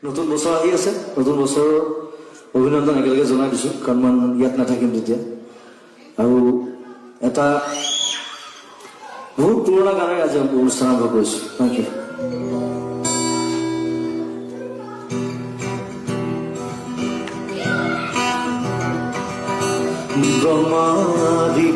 নতুন বছৰ আহি আছে, নতুন বছৰৰ অভিনন্দন একেলগে জনাই দিছোঁ, কাৰণ মই ইয়াত নাথাকিম তেতিয়া। আৰু এটা বহুত পুৰণা গানেৰে আজি অনুষ্ঠান আৰম্ভ কৰিছোঁ। Thank U. ব্ৰহ্মাদি